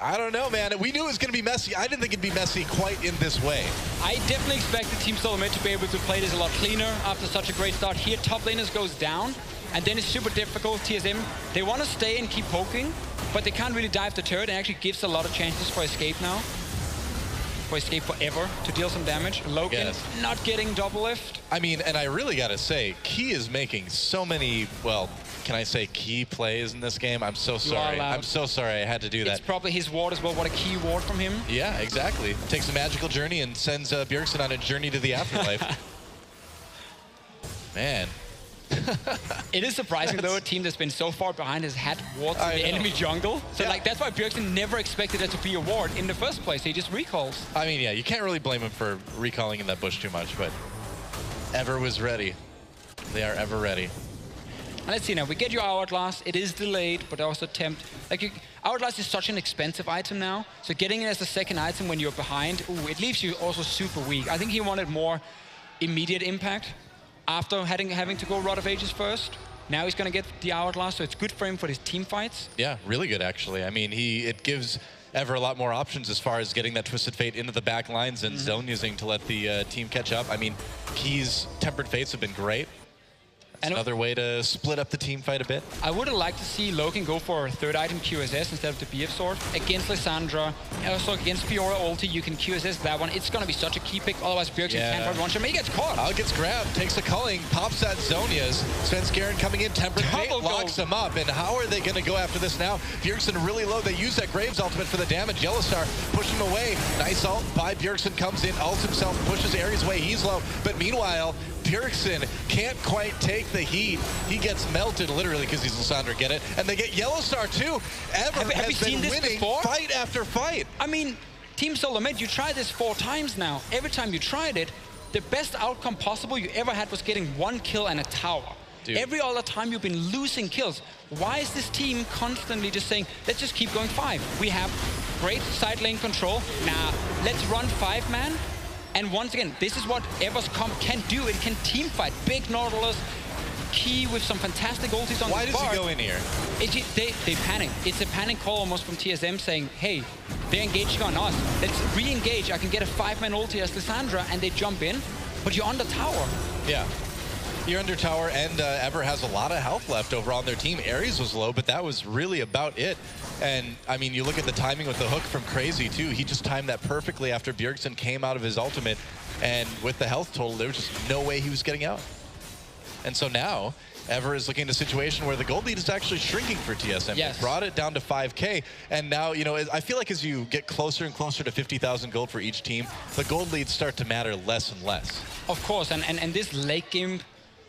I don't know, man. We knew it was going to be messy. I didn't think it'd be messy quite in this way. I definitely expected Team Solo Mid to be able to play this a lot cleaner after such a great start. Here, top laners goes down, and then it's super difficult. TSM, they want to stay and keep poking, but they can't really dive the turret, and actually gives a lot of chances for escape now. For escape for Ever to deal some damage. Loken not getting double lift. I mean, and I really got to say, Key is making so many, well, can I say key plays in this game? I'm so sorry. I'm so sorry I had to do that. It's probably his ward as well. What a key ward from him. Yeah, exactly. Takes a magical journey and sends Bjergsen on a journey to the afterlife. Man. It is surprising, though, a team that's been so far behind has had wards in the enemy jungle. So, like, that's why Bjergsen never expected it to be a ward in the first place. He just recalls. I mean, yeah, you can't really blame him for recalling in that bush too much, but Ever was ready. They are ever ready. And let's see now. We get your Hourglass. It is delayed, but also tempt. Like, Hourglass is such an expensive item now. So getting it as a second item when you're behind, ooh, it leaves you also super weak. I think he wanted more immediate impact after having to go Rod of Ages first. Now he's going to get the Hourglass, so it's good for him for his team fights. Yeah, really good, actually. I mean, it gives Ever a lot more options as far as getting that Twisted Fate into the back lines and zone using to let the team catch up. I mean, Key's Tempered Fates have been great. That's another way to split up the team fight a bit. I would have liked to see Logan go for a third item QSS instead of the BF sword. Against Lissandra, also against Fiora ulti, you can QSS that one. It's going to be such a key pick, otherwise Bjergsen can't fight one shot. He gets caught. Gets grabbed, takes a culling, pops at Zhonya's. Svenskeren coming in, Tempered Fate locks him up. And how are they going to go after this now? Bjergsen really low. They use that Graves ultimate for the damage. Yellowstar push him away. Nice ult by Bjergsen, comes in, ults himself, pushes Ares away. He's low. But meanwhile, Bjergsen can't quite take the heat. He gets melted literally because he's Lissandra, get it? And they get Yellowstar too. Ever has been winning fight after fight. I mean, Team Solo Mid, you tried this 4 times now. Every time you tried it, the best outcome possible you ever had was getting 1 kill and a tower. Dude. Every other time you've been losing kills. Why is this team constantly just saying, let's just keep going 5? We have great side lane control. Nah, let's run 5-man. And once again, this is what Ever's comp can do. It can team fight. Big Nautilus, Key with some fantastic ultis on Why the does he go in here? They panic. It's a panic call almost from TSM saying, hey, they're engaging on us. Let's re-engage. I can get a 5-man ulti as Lissandra, and they jump in. But you're on the tower. Yeah. You're under tower, and Ever has a lot of health left over on their team. Ares was low, but that was really about it. And, I mean, you look at the timing with the hook from Crazy, too. He just timed that perfectly after Bjergsen came out of his ultimate. And with the health total, there was just no way he was getting out. And so now, Ever is looking at a situation where the gold lead is actually shrinking for TSM. Yes. They brought it down to 5K, and now, you know, I feel like as you get closer and closer to 50,000 gold for each team, the gold leads start to matter less and less. Of course, and this late game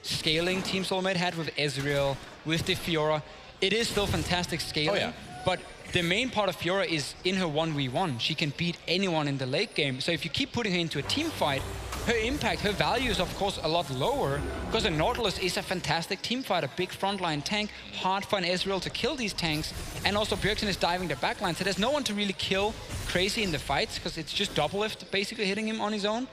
scaling Team Soulmate had with Ezreal, with the Fiora, it is still fantastic scaling. Oh, yeah. But the main part of Fiora is in her 1v1. She can beat anyone in the late game. So if you keep putting her into a team fight, her impact, her value is of course a lot lower, because the Nautilus is a fantastic team fight, a big frontline tank, hard for an Ezreal to kill these tanks, and also Bjergsen is diving the backline, so there's no one to really kill Crazy in the fights, because it's just Doublelift basically hitting him on his own.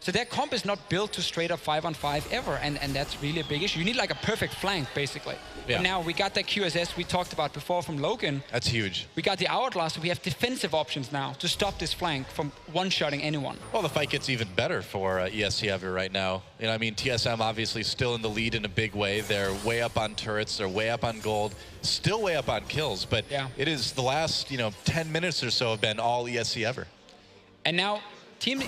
So their comp is not built to straight up 5-on-5 ever, and that's really a big issue. You need like a perfect flank, basically. Yeah. But now we got that QSS we talked about before from Logan. That's huge. We got the Hourglass, so we have defensive options now to stop this flank from one-shotting anyone. Well, the fight gets even better for ESC Ever right now. You know, I mean, TSM obviously still in the lead in a big way. They're way up on turrets, they're way up on gold, still way up on kills, but it is the last, 10 minutes or so have been all ESC Ever. And now, Team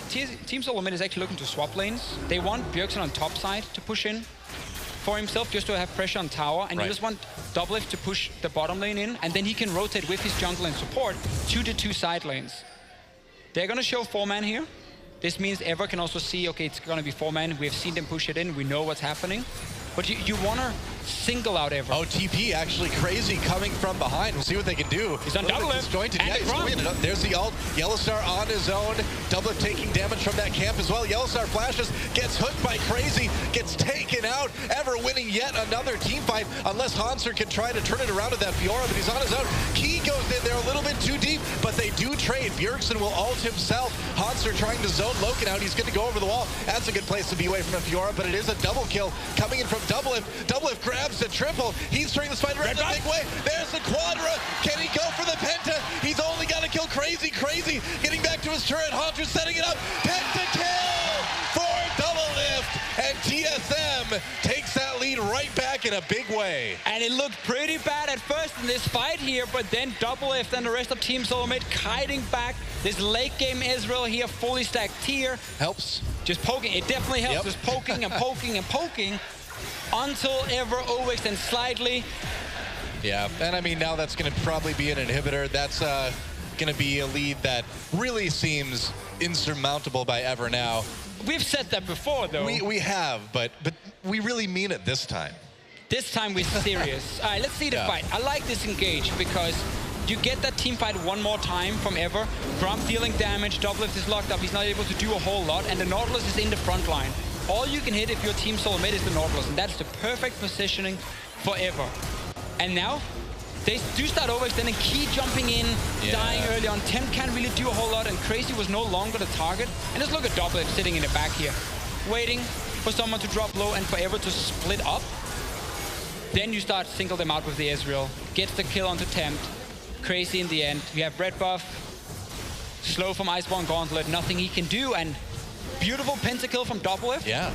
Solo Mid is actually looking to swap lanes. They want Bjergsen on top side to push in for himself, just to have pressure on tower, and you just want Doublelift to push the bottom lane in, and then he can rotate with his jungle and support to the 2 side lanes. They're gonna show 4-man here. This means Ever can also see, okay, it's gonna be 4-man. We have seen them push it in. We know what's happening. But you wanna single out Ever. Oh, TP actually Crazy coming from behind. We'll see what they can do. He's on Doublelift. Yeah, he's doing it. There's the ult. Yellowstar on his own. Doublelift taking damage from that camp as well. Yellowstar flashes, gets hooked by Crazy, gets taken out. Ever winning yet another team fight, unless Hanser can try to turn it around with that Fiora, but he's on his own. Key goes in there a little bit too deep, but they do trade. Bjergsen will ult himself. Hanser trying to zone Loken out. He's going to go over the wall. That's a good place to be away from a Fiora, but it is a double kill coming in from Doublelift. Doublelift grabs the triple. He's turning this fight around in a big way. There's the Quadra. Can he go for the Penta? He's only got to kill Crazy. Crazy getting back to his turret. Hunter setting it up. Penta kill for Doublelift. And TSM takes that lead right back in a big way. And it looked pretty bad at first in this fight here, but then Doublelift and the rest of Team Solo Mid kiting back. This late game Ezreal here, fully stacked tier. Helps. Just poking. It definitely helps. Just poking and poking and poking until Ever overextends slightly. Yeah, and I mean, now that's going to probably be an inhibitor. That's going to be a lead that really seems insurmountable by Ever now. We've said that before, though. We have, but we really mean it this time. This time we're serious. All right, let's see the fight. I like this engage because you get that team fight one more time from Ever. Grump dealing damage, Doublelift is locked up, he's not able to do a whole lot, and the Nautilus is in the front line. All you can hit if your team solo mid is the Nautilus, and that's the perfect positioning for Ever. And now, they do start overextending, Key jumping in, dying early on. Temp can't really do a whole lot, and Crazy was no longer the target. And just look at Doublelift sitting in the back here, waiting for someone to drop low and for Ever to split up. Then you start single them out with the Ezreal. Gets the kill onto Temp. Crazy in the end. We have red buff. Slow from Iceborne Gauntlet. Nothing he can do. And beautiful pentakill from Doublelift. Yeah.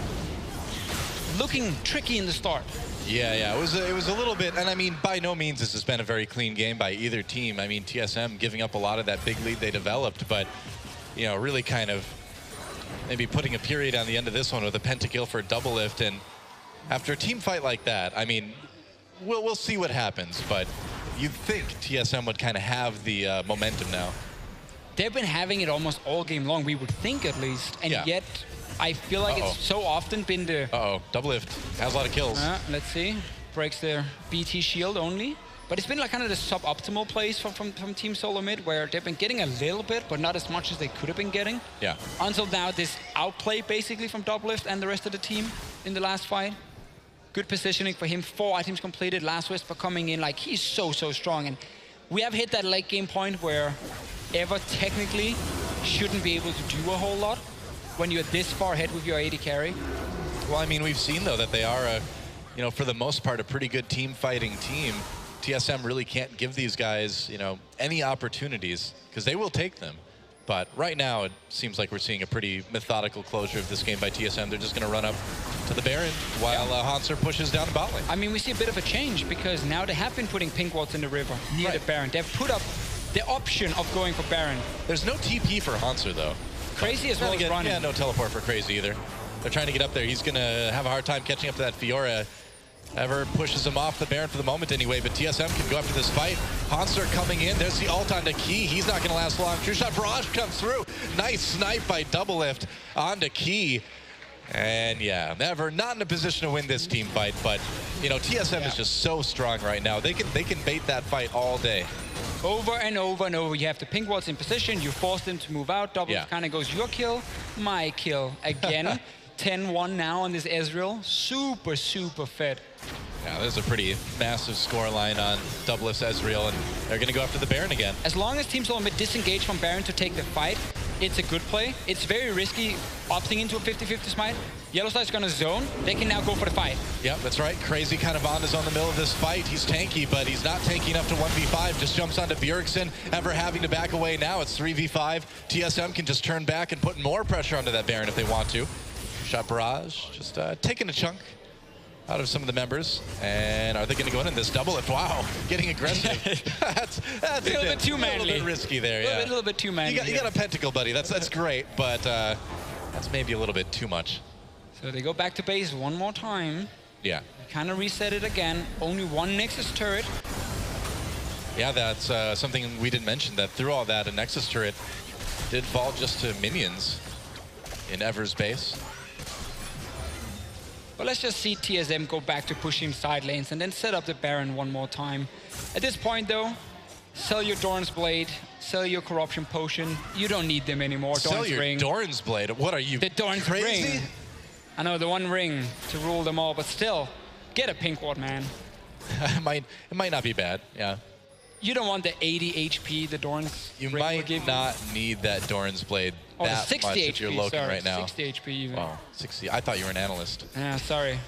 Looking tricky in the start. Yeah. It was a little bit, and I mean, by no means this has been a very clean game by either team. I mean, TSM giving up a lot of that big lead they developed, but you know, really kind of maybe putting a period on the end of this one with a pentakill for Doublelift. And after a team fight like that, I mean, we'll see what happens, but you'd think TSM would kind of have the momentum now. They've been having it almost all game long, we would think at least, and yet I feel like it's so often been the... Doublelift has a lot of kills. Let's see. Breaks their BT shield only. But it's been like kind of the suboptimal plays from Team Solo Mid, where they've been getting a little bit, but not as much as they could have been getting. Yeah. Until now, this outplay basically from Doublelift and the rest of the team in the last fight. Good positioning for him. 4 items completed. Last Whisper coming in like he's so strong. And we have hit that late game point where Ever technically shouldn't be able to do a whole lot when you're this far ahead with your AD carry. Well, I mean, we've seen, though, that they are, you know, for the most part, a pretty good team-fighting team. TSM really can't give these guys, you know, any opportunities, because they will take them. But right now, it seems like we're seeing a pretty methodical closure of this game by TSM. They're just going to run up to the Baron while Hanser pushes down the bot lane. I mean, we see a bit of a change, because now they have been putting pink wards in the river near the Baron. They've put up the option of going for Baron. There's no TP for Hanser, though. Crazy as well as running. Yeah, no teleport for Crazy either. They're trying to get up there. He's going to have a hard time catching up to that Fiora. Ever pushes him off the Baron for the moment anyway, but TSM can go after this fight. Hanser coming in. There's the ult onto Key. He's not going to last long. True shot barrage comes through. Nice snipe by Doublelift onto Key. And yeah, Ever not in a position to win this team fight, but you know, TSM is just so strong right now. They can bait that fight all day. Over and over and over. You have the pink wards in position. You force them to move out. Doublelift kind of goes your kill, my kill again. 10-1 now on this Ezreal. Super fed. Yeah, there's a pretty massive scoreline on Doublelift's Ezreal, and they're going to go after the Baron again. As long as Team Solo Mid disengage from Baron to take the fight, it's a good play. It's very risky opting into a 50-50 smite. Yellowside's going to zone. They can now go for the fight. Yep, that's right. Crazy kind of on his own in the middle of this fight. He's tanky, but he's not tanky enough to 1v5. Just jumps onto Bjergsen. Ever having to back away now. It's 3v5. TSM can just turn back and put more pressure onto that Baron if they want to. Shot barrage, just taking a chunk out of some of the members. And are they going to go in this Doublelift? Wow, getting aggressive. that's a little bit too manly. A little bit risky there, A little bit too manly. You got a pentacle, buddy. That's great, but that's maybe a little bit too much. So they go back to base one more time. Yeah. Kind of reset it again. Only one Nexus turret. Yeah, that's something we didn't mention, that through all that, a Nexus turret did fall just to minions in Ever's base. But let's just see TSM go back to pushing side lanes and then set up the Baron one more time. At this point, though, sell your Doran's Blade, sell your Corruption Potion. You don't need them anymore. Sell Doran's your Ring. Doran's Blade? What are you, the Doran's crazy? Ring. I know, the one ring to rule them all, but still, get a pink ward, man. it might not be bad, yeah. You don't want the 80 HP the Doran's You ring might will give not need that Doran's Blade that 60 much HP, if you're looking right now. 60 HP even. Wow, 60. I thought you were an analyst. Yeah, sorry.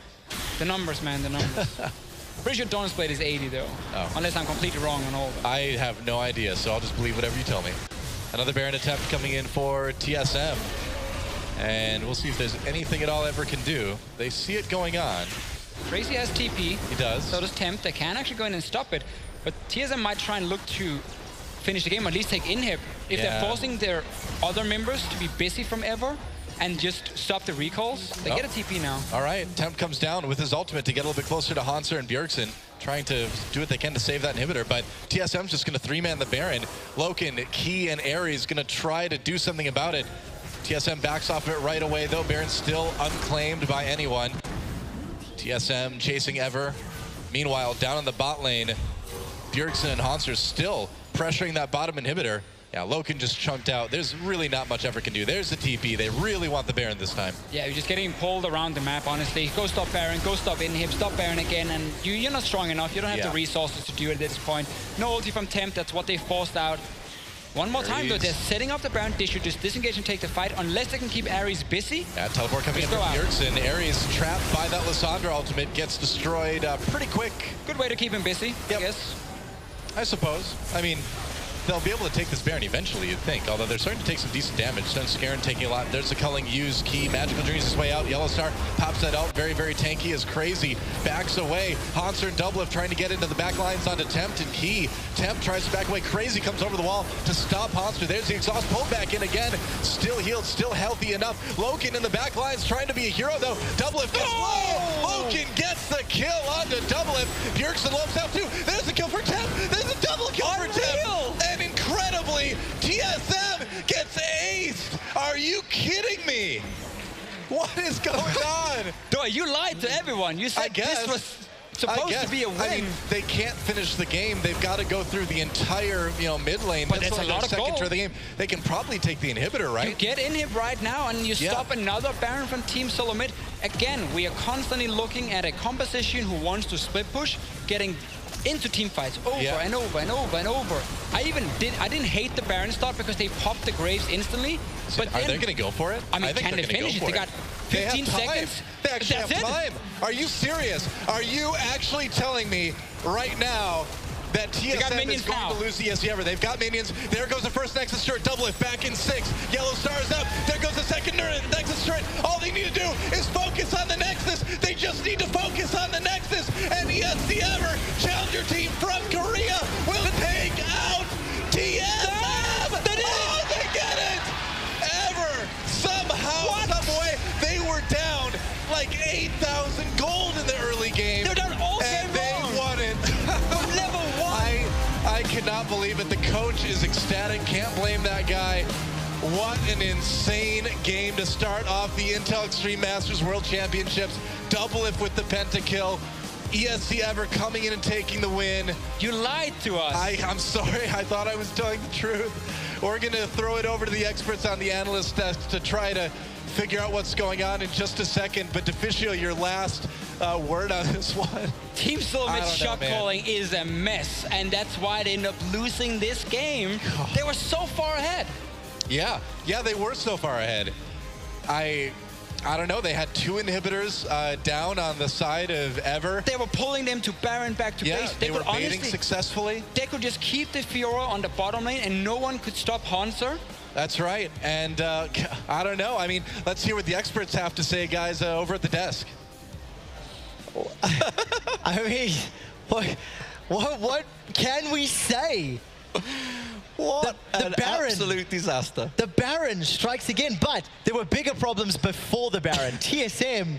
The numbers, man, the numbers. Pretty sure Doran's Blade is 80, though. Oh. Unless I'm completely wrong on all of them. I have no idea, so I'll just believe whatever you tell me. Another Baron attempt coming in for TSM. And we'll see if there's anything at all Ever can do. They see it going on. Crazy has TP. He does. So does Temp. They can actually go in and stop it. But TSM might try and look to finish the game, or at least take inhib. If they're forcing their other members to be busy from Ever and just stop the recalls, they get a TP now. All right, Temp comes down with his ultimate to get a little bit closer to Hanser and Bjergsen, trying to do what they can to save that inhibitor, but TSM's just going to 3-man the Baron. Loken, Key, and Ares going to try to do something about it. TSM backs off it right away, though. Baron's still unclaimed by anyone. TSM chasing Ever. Meanwhile, down in the bot lane, Bjergsen and Hanser still pressuring that bottom inhibitor. Yeah, Loken just chunked out. There's really not much Ever can do. There's the TP. They really want the Baron this time. Yeah, you're just getting pulled around the map, honestly. Go stop Baron, go stop Inhib, stop Baron again, and you're not strong enough. You don't have the resources to do it at this point. No ulti from Temp, that's what they forced out. One more time, though, they're setting up the Baron. They should just disengage and take the fight, unless they can keep Ares busy. Yeah, teleport coming in from Bjergsen. Ares trapped by that Lissandra ultimate, gets destroyed pretty quick. Good way to keep him busy, I guess. I suppose. I mean, they'll be able to take this Baron eventually, you'd think, although they're starting to take some decent damage. Stone Scarin taking a lot. There's the culling use key. Magical Journeys his way out. Yellow Star pops that out. Very, very tanky as crazy. Backs away. Hanser and Doublelift trying to get into the back lines onto Tempt and Key. Tempt tries to back away. Crazy comes over the wall to stop Hanser. There's the exhaust. Pulled back in again. Still healed. Still healthy enough. Loken in the back lines trying to be a hero, though. Doublelift gets low. Loken gets the kill onto Doublelift. Bjergsen lopes out, too. There's the kill for Tempt. There's a double kill for Tempt. And incredibly, TSM gets aced. Are you kidding me? What is going on? Duh, you lied to everyone. You said this was supposed to be a win. I mean, they can't finish the game. They've got to go through the entire, mid lane. But that's a lot of gold. Turn of the game. They can probably take the inhibitor, right? You get Inhib right now, and you stop another Baron from Team Solo Mid. Again, we are constantly looking at a composition who wants to split push, getting into team fights over and over and over and over. I didn't hate the Baron start because they popped the Graves instantly. But are they going to go for it? I mean, can they finish it? They got 15 seconds. They actually have time. Are you serious? Are you actually telling me right now that TSM is going to lose the ESC Ever? They've got minions. There goes the first Nexus turret. Doublelift back in 6. Yellow Star's up. There goes the second Nexus turret. All they need to do is focus on the Nexus. They just need to focus on the Nexus. And ESC Ever, challenger team from Korea, will take out TSM. They get it. Ever, somehow, some way, they were down like 8,000 gold in the early game. They're down all game and they won it. Never won. I cannot believe it. The coach is ecstatic. Can't blame that guy. What an insane game to start off the Intel Extreme Masters World Championships. Doublelift with the pentakill. ESC Ever coming in and taking the win. You lied to us. I'm sorry. I thought I was telling the truth. We're going to throw it over to the experts on the analyst desk to try to figure out what's going on in just a second. But Deficio, your last word on this one. Team Solo Mid shot calling is a mess, and that's why they end up losing this game. They were so far ahead. Yeah, they were so far ahead. I don't know. They had 2 inhibitors down on the side of Ever. They were pulling them to Baron back to base. They were baiting successfully. They could just keep the Fiora on the bottom lane, and no one could stop Hanser. That's right. And I don't know. I mean, let's hear what the experts have to say, guys, over at the desk. I mean, what can we say? What the Baron, absolute disaster. The Baron strikes again, but there were bigger problems before the Baron. TSM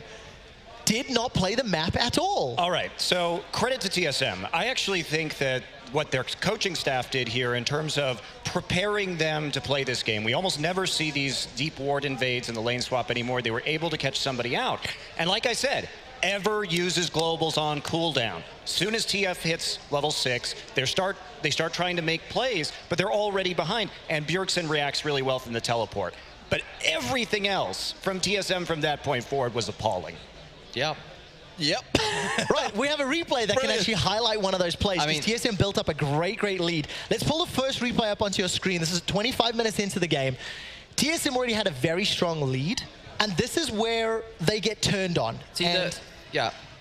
did not play the map at all. All right, so credit to TSM. I actually think that what their coaching staff did here in terms of preparing them to play this game. We almost never see these deep ward invades in the lane swap anymore. They were able to catch somebody out. And like I said, Ever uses globals on cooldown. Soon as TF hits level 6, they start trying to make plays, but they're already behind. And Bjergsen reacts really well from the teleport. But everything else from TSM from that point forward was appalling. Yeah. Yep. Right, we have a replay that can actually highlight one of those plays. I mean, TSM built up a great lead. Let's pull the first replay up onto your screen. This is 25 minutes into the game. TSM already had a very strong lead, and this is where they get turned on.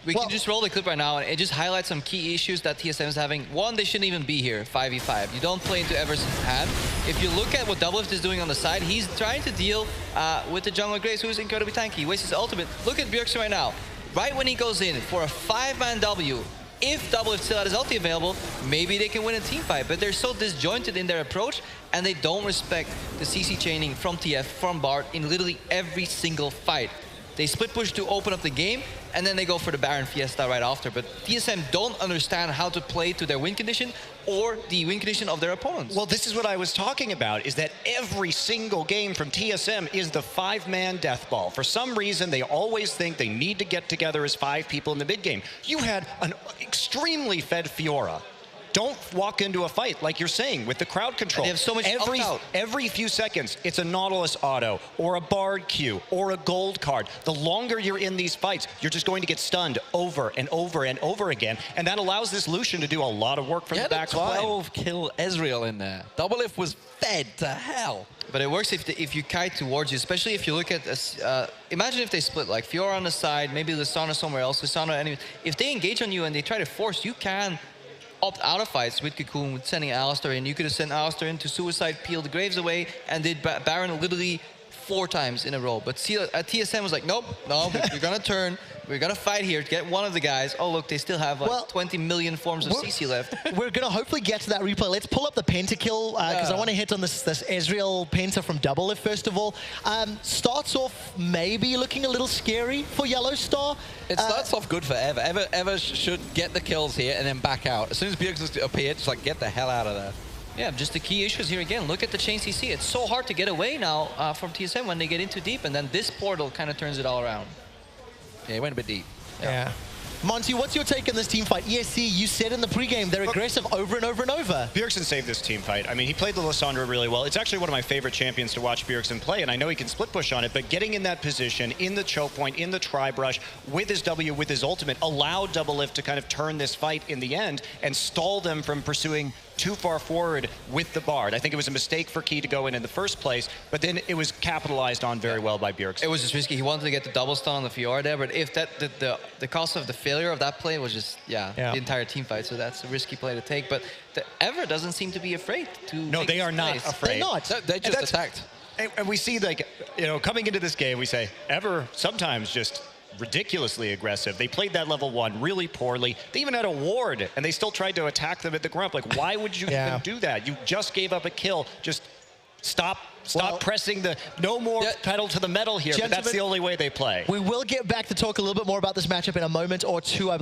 We can just roll the clip right now, and it just highlights some key issues that TSM is having. One, they shouldn't even be here, 5v5. You don't play into Ever's hand. If you look at what Doublelift is doing on the side, he's trying to deal with the jungler Graves, who's incredibly tanky. He wastes his ultimate. Look at Bjergsen right now. Right when he goes in for a 5-man W, if Doublelift still had his ulti available, maybe they can win a team fight. But they're so disjointed in their approach, and they don't respect the CC chaining from TF, from Bart, in literally every single fight. They split push to open up the game, and then they go for the Baron Fiesta right after. But TSM don't understand how to play to their win condition or the win condition of their opponents. Well, this is what I was talking about, is that every single game from TSM is the 5-man death ball. For some reason, they always think they need to get together as 5 people in the mid game. You had an extremely fed Fiora. Don't walk into a fight, like you're saying, with the crowd control. They have so much every few seconds, it's a Nautilus auto, or a Bard Q, or a gold card. The longer you're in these fights, you're just going to get stunned over and over and over again, and that allows this Lucian to do a lot of work from the back line. 12-kill Ezreal in there. Doublelift was fed to hell. But it works if you kite towards you, especially if you look at imagine if they split, like Fiora on the side, maybe Lissandra somewhere else, Lissandra enemy. If they engage on you and they try to force, you can opt out of fights with Cocoon, with sending Alistar in. You could have sent Alistar into Suicide, peeled the Graves away, and did Baron literally 4 times in a row. But TSM was like, nope, no, we're going to turn. We're going to fight here to get one of the guys. Oh, look, they still have like 20 million forms of CC left. We're going to hopefully get to that replay. Let's pull up the pentakill, because I want to hit on this Ezreal penta from Doublelift, first of all. Starts off maybe looking a little scary for Yellow Star. It starts off good for Ever. Ever should get the kills here and then back out. As soon as Bjergsen appears, just like get the hell out of there. Yeah, just the key issues here again. Look at the chain CC. It's so hard to get away now from TSM when they get in too deep, and then this portal kind of turns it all around. Yeah, he went a bit deep. Yeah. Monty, what's your take on this team fight? ESC, you said in the pregame they're aggressive over and over and over. Bjergsen saved this team fight. I mean, he played the Lissandra really well. It's actually one of my favorite champions to watch Bjergsen play, and I know he can split push on it, but getting in that position, in the choke point, in the tri-brush, with his W, with his ultimate, allowed Doublelift to kind of turn this fight in the end and stall them from pursuing too far forward with the Bard. I think it was a mistake for Key to go in the first place, but then it was capitalized on very well by Bjergsen. It was just risky. He wanted to get the double stun on the Fiora there, but if that the cost of the failure of that play was just the entire team fight, so that's a risky play to take. But the Ever doesn't seem to be afraid to. No, they are not afraid. They're not. They just attacked. And we see, like, you know, coming into this game, we say Ever sometimes just ridiculously aggressive. They played that level 1 really poorly. They even had a ward, and they still tried to attack them at the Grump. Like, why would you even do that? You just gave up a kill. Just stop pressing the no more pedal to the metal here. But that's the only way they play. We will get back to talk a little bit more about this matchup in a moment or two.